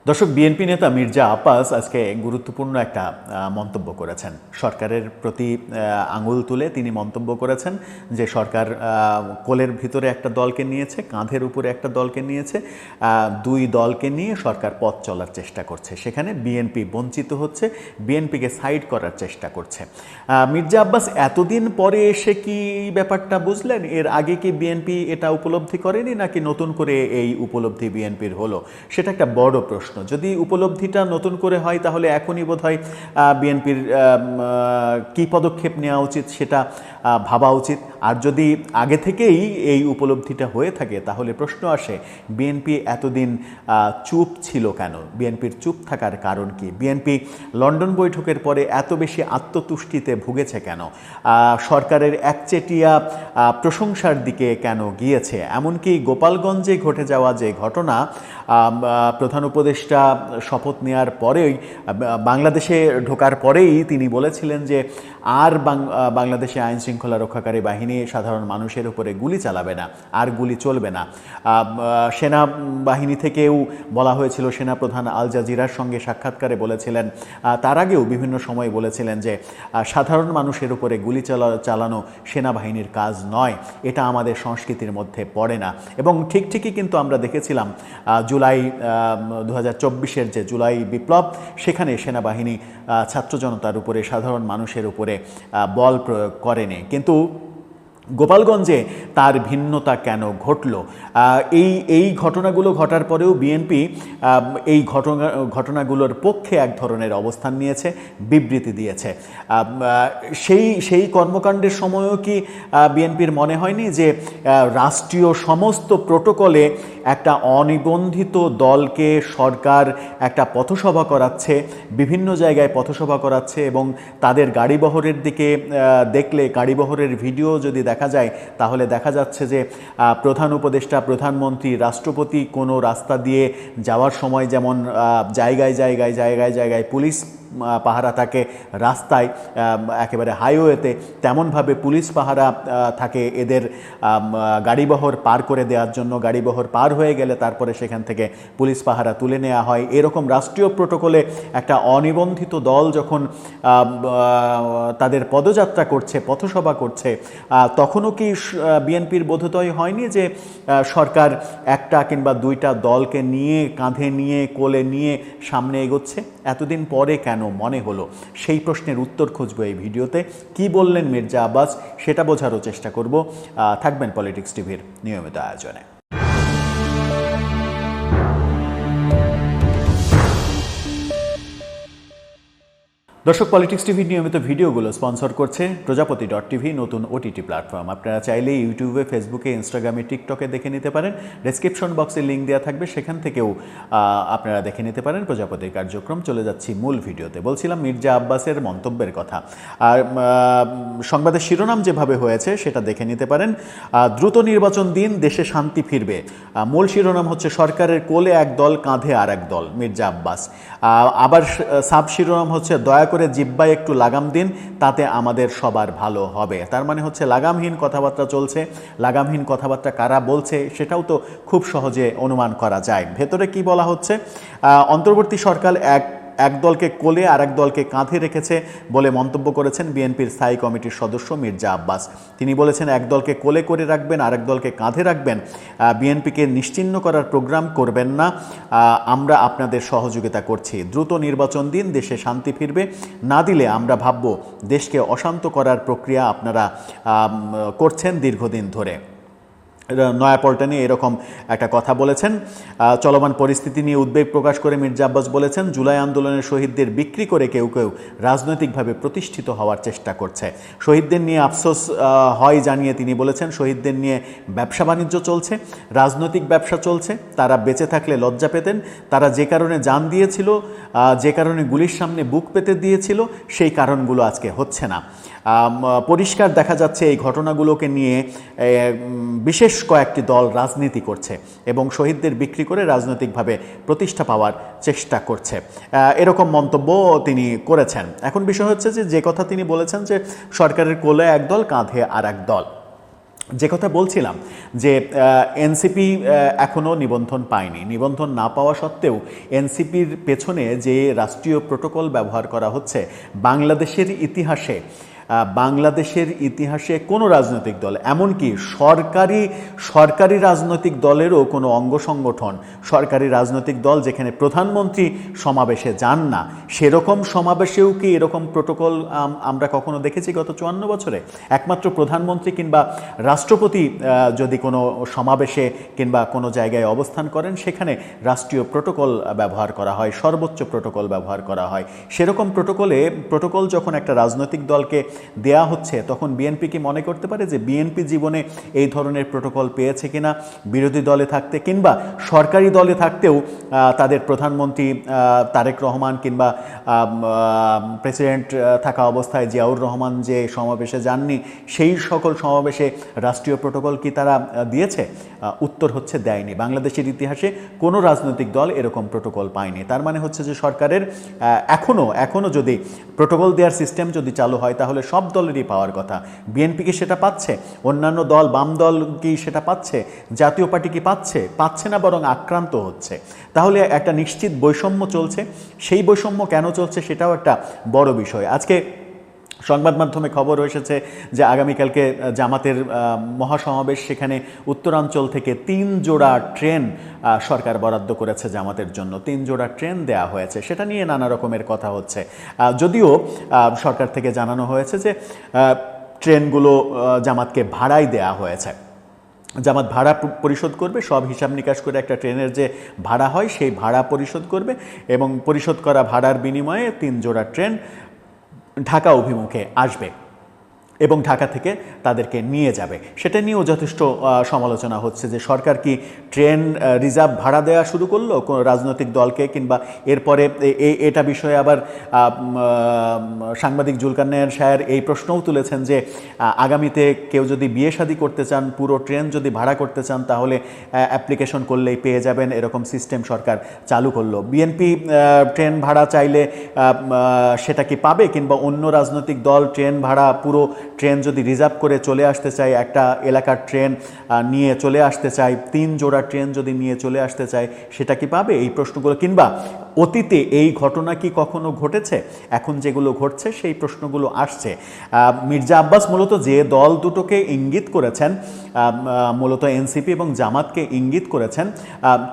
দর্শক, বিএনপি নেতা মির্জা আব্বাস আজকে গুরুত্বপূর্ণ একটা মন্তব্য করেছেন। সরকারের প্রতি আঙুল তুলে তিনি মন্তব্য করেছেন যে সরকার কোলের ভিতরে একটা দলকে নিয়েছে, কাঁধের উপরে একটা দলকে নিয়েছে, দুই দলকে নিয়ে সরকার পথ চলার চেষ্টা করছে। সেখানে বিএনপি বঞ্চিত হচ্ছে, বিএনপিকে সাইড করার চেষ্টা করছে। মির্জা আব্বাস এতদিন পরে এসে কি ব্যাপারটা বুঝলেন? এর আগে কি বিএনপি এটা উপলব্ধি করেনি, নাকি নতুন করে এই উপলব্ধি বিএনপির হলো? সেটা একটা বড় প্রশ্ন। যদি উপলব্ধিটা নতুন করে হয় তাহলে এখনই বোধহয় বিএনপির কী পদক্ষেপ নেওয়া উচিত সেটা ভাবা উচিত। আর যদি আগে থেকেই এই উপলব্ধিটা হয়ে থাকে তাহলে প্রশ্ন আসে, বিএনপি এতদিন চুপ ছিল কেন? বিএনপির চুপ থাকার কারণ কি? বিএনপি লন্ডন বৈঠকের পরে এত বেশি আত্মতুষ্টিতে ভুগেছে কেন? সরকারের একচেটিয়া প্রশংসার দিকে কেন গিয়েছে? এমনকি গোপালগঞ্জে ঘটে যাওয়া যে ঘটনা, প্রধান উপদেষ্টা শপথ নেওয়ার পরেই, বাংলাদেশে ঢোকার পরেই তিনি বলেছিলেন যে আর বাংলাদেশে আইন শৃঙ্খলা রক্ষাকারী বাহিনী সাধারণ মানুষের উপরে গুলি চালাবে না, আর গুলি চলবে না। সেনাবাহিনী থেকেও বলা হয়েছিল, সেনাপ্রধান আল জাজিরার সঙ্গে সাক্ষাৎকারে বলেছিলেন, তার আগেও বিভিন্ন সময় বলেছিলেন যে সাধারণ মানুষের উপরে গুলি চালানো সেনাবাহিনীর কাজ নয়, এটা আমাদের সংস্কৃতির মধ্যে পড়ে না। এবং ঠিকই কিন্তু আমরা দেখেছিলাম জুলাই 2024-এর যে জুলাই বিপ্লব, সেখানে সেনাবাহিনী ছাত্র জনতার উপরে, সাধারণ মানুষের উপরে বল প্রয়োগ করেনি। কিন্তু গোপালগঞ্জে তার ভিন্নতা কেন ঘটল? এই ঘটনাগুলো ঘটার পরেও বিএনপি এই ঘটনাগুলোর পক্ষে এক ধরনের অবস্থান নিয়েছে, বিবৃতি দিয়েছে। সেই কর্মকাণ্ডের সময়ও কি বিএনপির মনে হয়নি যে রাষ্ট্রীয় সমস্ত প্রোটোকলে একটা অনিবন্ধিত দলকে সরকার একটা পথসভা করাচ্ছে, বিভিন্ন জায়গায় পথসভা করাচ্ছে, এবং তাদের গাড়িবহরের দিকে দেখলে, গাড়িবহরের ভিডিও যদি দেখা যায় তাহলে দেখা যাচ্ছে যে প্রধান উপদেষ্টা, প্রধানমন্ত্রী, রাষ্ট্রপতি কোনো রাস্তা দিয়ে যাওয়ার সময় যেমন জায়গায় পুলিশ পাহারা থাকে, রাস্তায় একেবারে হাইওয়েতে তেমনভাবে পুলিশ পাহারা থাকে এদের গাড়িবহর পার করে দেওয়ার জন্য। গাড়িবহর পার হয়ে গেলে তারপরে সেখান থেকে পুলিশ পাহারা তুলে নেওয়া হয়। এরকম রাষ্ট্রীয় প্রোটোকলে একটা অনিবন্ধিত দল যখন তাদের পদযাত্রা করছে, পথসভা করছে, তখনও কি বিএনপির বোধোদয় হয়নি যে সরকার একটা কিংবা দুইটা দলকে নিয়ে, কাঁধে নিয়ে, কোলে নিয়ে সামনে এগোচ্ছে? এতদিন পরে কেন মনে হলো? সেই প্রশ্নের উত্তর খুঁজবো এই ভিডিওতে। কি বললেন মির্জা আব্বাস সেটা বোঝারও চেষ্টা করব। থাকবেন পলিটিক্স টিভির নিয়মিত আয়োজনে। দর্শক, পলিটিক্স টিভির নিয়মিত ভিডিওগুলো স্পন্সর করছে প্রজাপতি.টিভি, নতুন ওটিটি প্ল্যাটফর্ম। আপনারা চাইলে ইউটিউবে, ফেসবুকে, ইনস্টাগ্রামে, টিকটকে দেখে নিতে পারেন। ডেসক্রিপশন বক্সে লিঙ্ক দেওয়া থাকবে, সেখান থেকেও আপনারা দেখে নিতে পারেন প্রজাপতির কার্যক্রম। চলে যাচ্ছি মূল ভিডিওতে। বলছিলাম মির্জা আব্বাসের মন্তব্যের কথা। আর সংবাদের শিরোনাম যেভাবে হয়েছে সেটা দেখে নিতে পারেন। দ্রুত নির্বাচন দিন, দেশে শান্তি ফিরবে। মূল শিরোনাম হচ্ছে সরকারের কোলে এক দল, কাঁধে আর এক দল, মির্জা আব্বাস। আবার সাব শিরোনাম হচ্ছে দয়া করে জিব্বায় একটু লাগাম দিন, তাতে আমাদের সবার ভালো হবে। তার মানে হচ্ছে লাগামহীন কথাবার্তা চলছে। লাগামহীন কথাবার্তা কারা বলছে সেটাও তো খুব সহজে অনুমান করা যায়। ভেতরে কি বলা হচ্ছে? অন্তর্বর্তী সরকার এক দলকে কোলে আর এক দলকে কাঁধে রেখেছে বলে মন্তব্য করেছেন বিএনপির স্থায়ী কমিটির সদস্য মির্জা আব্বাস। তিনি বলেছেন, এক দলকে কোলে করে রাখবেন, আর এক দলকে কাঁধে রাখবেন, বিএনপিকে নিশ্চিহ্ন করার প্রোগ্রাম করবেন না। আমরা আপনাদের সহযোগিতা করছি। দ্রুত নির্বাচন দিন, দেশে শান্তি ফিরবে। না দিলে আমরা ভাবব দেশকে অশান্ত করার প্রক্রিয়া আপনারা করছেন দীর্ঘদিন ধরে। নয়াপল্টনে এরকম একটা কথা বলেছেন। চলমান পরিস্থিতি নিয়ে উদ্বেগ প্রকাশ করে মির্জা আব্বাস বলেছেন, জুলাই আন্দোলনের শহীদদের বিক্রি করে কেউ রাজনৈতিকভাবে প্রতিষ্ঠিত হওয়ার চেষ্টা করছে। শহীদদের নিয়ে আফসোস হয় জানিয়ে তিনি বলেছেন, শহীদদের নিয়ে ব্যবসা বাণিজ্য চলছে, রাজনৈতিক ব্যবসা চলছে। তারা বেঁচে থাকলে লজ্জা পেতেন। তারা যে কারণে জান দিয়েছিল, যে কারণে গুলির সামনে বুক পেতে দিয়েছিল, সেই কারণগুলো আজকে হচ্ছে না। পরিষ্কার দেখা যাচ্ছে এই ঘটনাগুলোকে নিয়ে বিশেষ কয়েকটি দল রাজনীতি করছে এবং শহীদদের বিক্রি করে রাজনৈতিকভাবে প্রতিষ্ঠা পাওয়ার চেষ্টা করছে। এরকম মন্তব্য তিনি করেছেন। এখন বিষয় হচ্ছে যে কথা তিনি বলেছেন যে সরকারের কোলে এক দল, কাঁধে আর এক দল। যে কথা বলছিলাম যে এনসিপি এখনও নিবন্ধন পায়নি, নিবন্ধন না পাওয়া সত্ত্বেও এনসিপির পেছনে যে রাষ্ট্রীয় প্রোটোকল ব্যবহার করা হচ্ছে, বাংলাদেশের ইতিহাসে কোনো রাজনৈতিক দল, এমনকি সরকারি রাজনৈতিক দলেরও কোনো অঙ্গ সংগঠন, সরকারি রাজনৈতিক দল যেখানে প্রধানমন্ত্রী সমাবেশে যান না, সেরকম সমাবেশেও কি এরকম প্রোটোকল আমরা কখনো দেখেছি গত 54 বছরে? একমাত্র প্রধানমন্ত্রী কিংবা রাষ্ট্রপতি যদি কোনো সমাবেশে কিংবা কোনো জায়গায় অবস্থান করেন, সেখানে রাষ্ট্রীয় প্রোটোকল ব্যবহার করা হয়, সর্বোচ্চ প্রোটোকল ব্যবহার করা হয়। সেরকম প্রোটোকল যখন একটা রাজনৈতিক দলকে দেয়া হচ্ছে, তখন বিএনপি কি মনে করতে পারে যে বিএনপি জীবনে এই ধরনের প্রোটোকল পেয়েছে কিনা? বিরোধী দলে থাকতে কিংবা সরকারি দলে থাকতেও তাদের প্রধানমন্ত্রী তারেক রহমান কিংবা প্রেসিডেন্ট থাকা অবস্থায় জিয়াউর রহমান যে সমাবেশে যাননি, সেই সকল সমাবেশে রাষ্ট্রীয় প্রোটোকল কি তারা দিয়েছে? উত্তর হচ্ছে দেয়নি। বাংলাদেশের ইতিহাসে কোনো রাজনৈতিক দল এরকম প্রোটোকল পায়নি। তার মানে হচ্ছে যে সরকারের এখনও যদি প্রোটোকল দেওয়ার সিস্টেম যদি চালু হয়, তাহলে সব দলেরই পাওয়ার কথা। বিএনপি কি সেটা পাচ্ছে? অন্যান্য দল, বাম দল কি সেটা পাচ্ছে? জাতীয় পার্টি কি পাচ্ছে না, বরং আক্রান্ত হচ্ছে। তাহলে একটা নিশ্চিত বৈষম্য চলছে। সেই বৈষম্য কেন চলছে সেটাও একটা বড় বিষয়। আজকে সংবাদ মাধ্যমে খবর এসেছে যে আগামীকালকে জামাতের মহাসমাবেশ, সেখানে উত্তরাঞ্চল থেকে 3 জোড়া ট্রেন সরকার বরাদ্দ করেছে জামাতের জন্য। 3 জোড়া ট্রেন দেয়া হয়েছে, সেটা নিয়ে নানা রকমের কথা হচ্ছে। যদিও সরকার থেকে জানানো হয়েছে যে ট্রেনগুলো জামাতকে ভাড়াই দেয়া হয়েছে, জামাত ভাড়া পরিশোধ করবে, সব হিসাব নিকাশ করে একটা ট্রেনের যে ভাড়া হয় সেই ভাড়া পরিশোধ করবে, এবং পরিশোধ করা ভাড়ার বিনিময়ে 3 জোড়া ট্রেন ঢাকা অভিমুখে আসবে এবং ঢাকা থেকে তাদেরকে নিয়ে যাবে। সেটা নিয়েও যথেষ্ট সমালোচনা হচ্ছে যে সরকার কি ট্রেন রিজার্ভ ভাড়া দেওয়া শুরু করলো কোনো রাজনৈতিক দলকে, কিংবা এরপরে এটা বিষয়ে আবার সাংবাদিক জুলকারনাইন সাহের এই প্রশ্নও তুলেছেন যে আগামীতে কেউ যদি বিয়ে শাদী করতে চান, পুরো ট্রেন যদি ভাড়া করতে চান, তাহলে অ্যাপ্লিকেশন করলেই পেয়ে যাবেন, এরকম সিস্টেম সরকার চালু করলো। বিএনপি ট্রেন ভাড়া চাইলে সেটা কি পাবে? কিংবা অন্য রাজনৈতিক দল ট্রেন ভাড়া, পুরো ট্রেন যদি রিজার্ভ করে চলে আসতে চায়, একটা এলাকার ট্রেন নিয়ে চলে আসতে চায়, 3 জোড়া ট্রেন যদি নিয়ে চলে আসতে চায়, সেটা কি পাবে? এই প্রশ্নগুলো, কিংবা অতীতে এই ঘটনা কি কখনো ঘটেছে? এখন যেগুলো ঘটছে সেই প্রশ্নগুলো আসছে। মির্জা আব্বাস মূলত যে দল দুটোকে ইঙ্গিত করেছেন, মূলত এনসিপি এবং জামাতকে ইঙ্গিত করেছেন,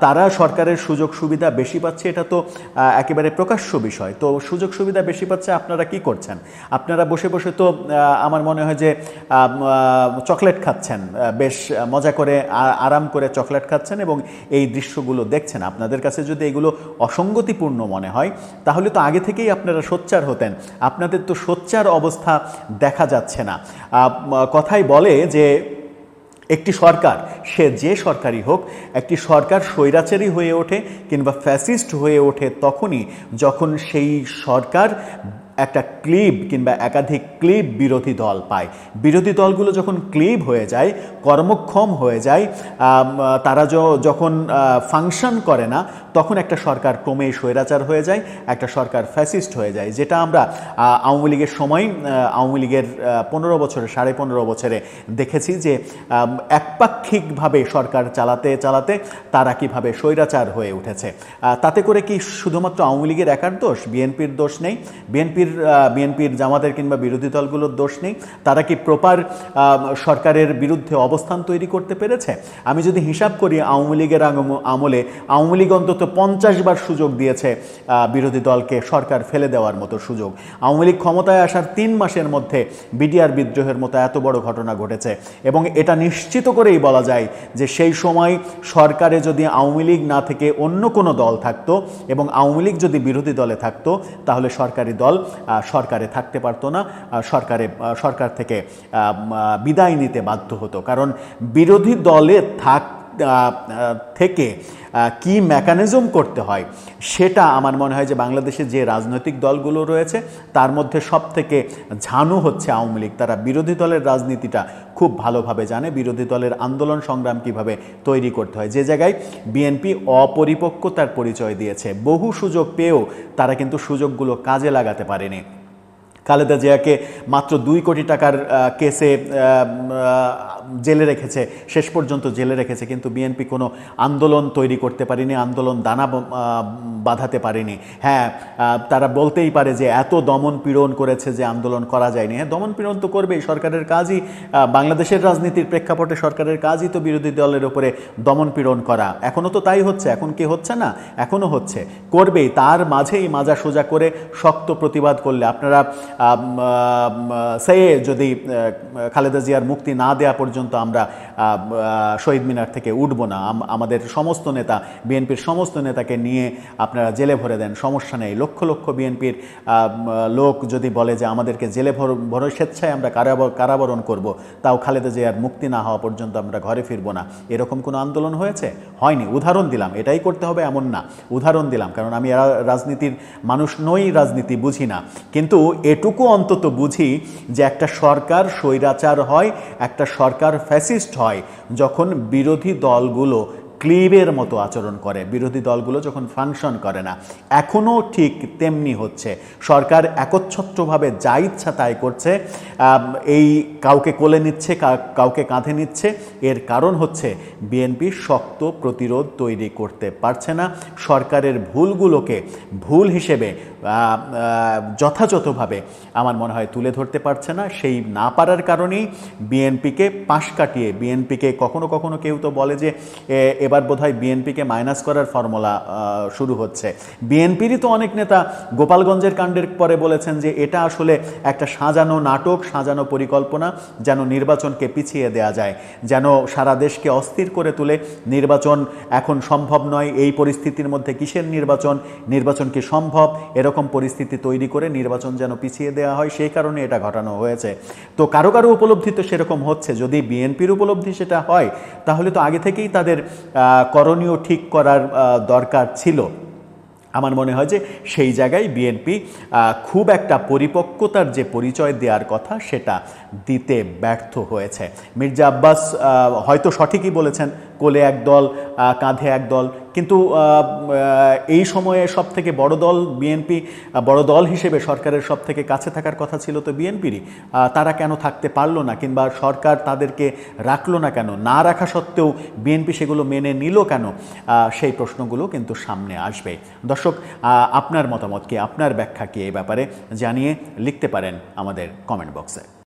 তারা সরকারের সুযোগ সুবিধা বেশি পাচ্ছে, এটা তো একেবারে প্রকাশ্য বিষয়। তো সুযোগ সুবিধা বেশি পাচ্ছে, আপনারা কি করছেন? আপনারা বসে বসে তো আমার মনে হয় যে চকলেট খাচ্ছেন, বেশ মজা করে আরাম করে চকলেট খাচ্ছেন এবং এই দৃশ্যগুলো দেখছেন। আপনাদের কাছে যদি এগুলো অসঙ্গতিপূর্ণ মনে হয়, তাহলে তো আগে থেকেই আপনারা সোচ্চার হতেন। আপনাদের তো সোচ্চার অবস্থা দেখা যাচ্ছে না। কথাই বলে যে একটি সরকার, সে যে সরকারই হোক, একটি সরকার স্বৈরাচারী হয়ে ওঠে কিংবা ফ্যাসিস্ট হয়ে ওঠে তখনই যখন সেই সরকার একটা ক্লিব কিংবা একাধিক ক্লিব বিরোধী দল পায়। বিরোধী দলগুলো যখন ক্লিব হয়ে যায়, কর্মক্ষম হয়ে যায়, তারা যখন ফাংশন করে না, তখন একটা সরকার ক্রমেই স্বৈরাচার হয়ে যায়, একটা সরকার ফ্যাসিস্ট হয়ে যায়। যেটা আমরা আওয়ামী লীগের সময়, আওয়ামী লীগের 15 বছরে, 15.5 বছরে দেখেছি যে একপাক্ষিকভাবে সরকার চালাতে চালাতে তারা কিভাবে স্বৈরাচার হয়ে উঠেছে। তাতে করে কি শুধুমাত্র আওয়ামী লীগের একার দোষ? বিএনপির দোষ নেই? বিএনপির জামাতের কিংবা বিরোধী দলগুলোর দোষ নেই? তারা কি প্রপার সরকারের বিরুদ্ধে অবস্থান তৈরি করতে পেরেছে? আমি যদি হিসাব করি, আওয়ামী লীগের আমলে আওয়ামী লীগ অন্তত 50 বার সুযোগ দিয়েছে বিরোধী দলকে সরকার ফেলে দেওয়ার মতো সুযোগ। আওয়ামী লীগ ক্ষমতায় আসার 3 মাসের মধ্যে বিডিআর বিদ্রোহের মতো এত বড় ঘটনা ঘটেছে, এবং এটা নিশ্চিত করেই বলা যায় যে সেই সময় সরকারে যদি আওয়ামী লীগ না থেকে অন্য কোনো দল থাকতো এবং আওয়ামী লীগ যদি বিরোধী দলে থাকতো, তাহলে সরকারি দল সরকারে থাকতে পারতো না, সরকার থেকে বিদায় নিতে বাধ্য হতো। কারণ বিরোধী দলে থেকে কি মেকানিজম করতে হয়, সেটা আমার মনে হয় যে বাংলাদেশে যে রাজনৈতিক দলগুলো রয়েছে তার মধ্যে সব থেকে ঝানু হচ্ছে আওয়ামী লীগ। তারা বিরোধী দলের রাজনীতিটা খুব ভালোভাবে জানে, বিরোধী দলের আন্দোলন সংগ্রাম কিভাবে তৈরি করতে হয়। যে জায়গায় বিএনপি অপরিপক্কতার পরিচয় দিয়েছে, বহু সুযোগ পেয়েও তারা কিন্তু সুযোগগুলো কাজে লাগাতে পারেনি। খালেদা জিয়াকে মাত্র 2 কোটি টাকার কেসে জেলে রেখেছে, শেষ পর্যন্ত জেলে রেখেছে, কিন্তু বিএনপি কোনো আন্দোলন তৈরি করতে পারেনি, আন্দোলন দানা বাঁধাতে পারেনি। হ্যাঁ, তারা বলতেই পারে যে এত দমন পীড়ন করেছে যে আন্দোলন করা যায়নি। হ্যাঁ, দমন পীড়ন তো করবেই, সরকারের কাজই, বাংলাদেশের রাজনীতির প্রেক্ষাপটে সরকারের কাজই তো বিরোধী দলের উপরে দমন পীড়ন করা। এখনও তো তাই হচ্ছে, এখন কি হচ্ছে না? এখনও হচ্ছে, করবেই। তার মাঝেই মাজা সোজা করে শক্ত প্রতিবাদ করলে আপনারা যদি খালেদা জিয়ার মুক্তি না দেওয়া পর্যন্ত আমরা শহীদ মিনার থেকে উঠব না, আমাদের সমস্ত নেতা, বিএনপির সমস্ত নেতাকে নিয়ে আপনারা জেলে ভরে দেন, সমস্যা নেই। লক্ষ লক্ষ বিএনপির লোক যদি বলে যে আমাদেরকে জেলে ভরে স্বেচ্ছায় আমরা কারাবরণ করব, তাও খালেদা জিয়ার মুক্তি না হওয়া পর্যন্ত আমরা ঘরে ফিরব না, এরকম কোনো আন্দোলন হয়েছে? হয়নি। উদাহরণ দিলাম, এটাই করতে হবে এমন না, উদাহরণ দিলাম, কারণ আমি রাজনীতির মানুষ নই, রাজনীতি বুঝি না, কিন্তু এটুকু অন্তত বুঝি যে একটা সরকার স্বৈরাচার হয়, একটা সরকার ফ্যাসিস্ট হয় যখন বিরোধী দলগুলো ক্লিবের মতো আচরণ করে, বিরোধী দলগুলো যখন ফাংশন করে না। এখনও ঠিক তেমনি হচ্ছে, সরকার একচ্ছত্রভাবে যা ইচ্ছা তাই করছে, এই কাউকে কোলে নিচ্ছে, কাউকে কাঁধে নিচ্ছে। এর কারণ হচ্ছে বিএনপি শক্ত প্রতিরোধ তৈরি করতে পারছে না, সরকারের ভুলগুলোকে ভুল হিসেবে যথাযথভাবে আমার মনে হয় তুলে ধরতে পারছে না। সেই না পারার কারণেই বিএনপিকে পাশ কাটিয়ে, বিএনপিকে কখনো কখনো কেউ তো বলে যে এবার বোধহয় বিএনপিকে মাইনাস করার ফর্মুলা শুরু হচ্ছে। বিএনপিরই তো অনেক নেতা গোপালগঞ্জের কাণ্ডের পরে বলেছেন যে এটা আসলে একটা সাজানো নাটক, সাজানো পরিকল্পনা, যেন নির্বাচনকে পিছিয়ে দেয়া যায়, যেন সারা দেশকে অস্থির করে তুলে নির্বাচন এখন সম্ভব নয়, এই পরিস্থিতির মধ্যে কিসের নির্বাচন, নির্বাচন কি সম্ভব, এরকম পরিস্থিতি তৈরি করে নির্বাচন যেন পিছিয়ে দেওয়া হয়, সেই কারণে এটা ঘটানো হয়েছে। তো কারো কারো উপলব্ধি তো সেরকম হচ্ছে, যদি বিএনপির উপলব্ধি সেটা হয় তাহলে তো আগে থেকেই তাদের করণীয় ঠিক করার দরকার ছিল। আমার মনে হয় যে সেই জায়গায় বিএনপি খুব একটা পরিপক্কতার যে পরিচয় দেওয়ার কথা সেটা দিতে ব্যর্থ হয়েছে। মির্জা আব্বাস হয়তো সঠিকই বলেছেন, কোলে এক দল, কাঁধে এক দল, কিন্তু এই সময়ে সব থেকে বড় দল বিএনপি, বড় দল হিসেবে সরকারের সব থেকে কাছে থাকার কথা ছিল তো বিএনপিরই। তারা কেন থাকতে পারলো না, কিংবা সরকার তাদেরকে রাখলো না কেন, না রাখা সত্ত্বেও বিএনপি সেগুলো মেনে নিল কেন, সেই প্রশ্নগুলো কিন্তু সামনে আসবে। দর্শক, আপনার মতামত কি, আপনার ব্যাখ্যা কি এই ব্যাপারে জানিয়ে লিখতে পারেন আমাদের কমেন্ট বক্সে।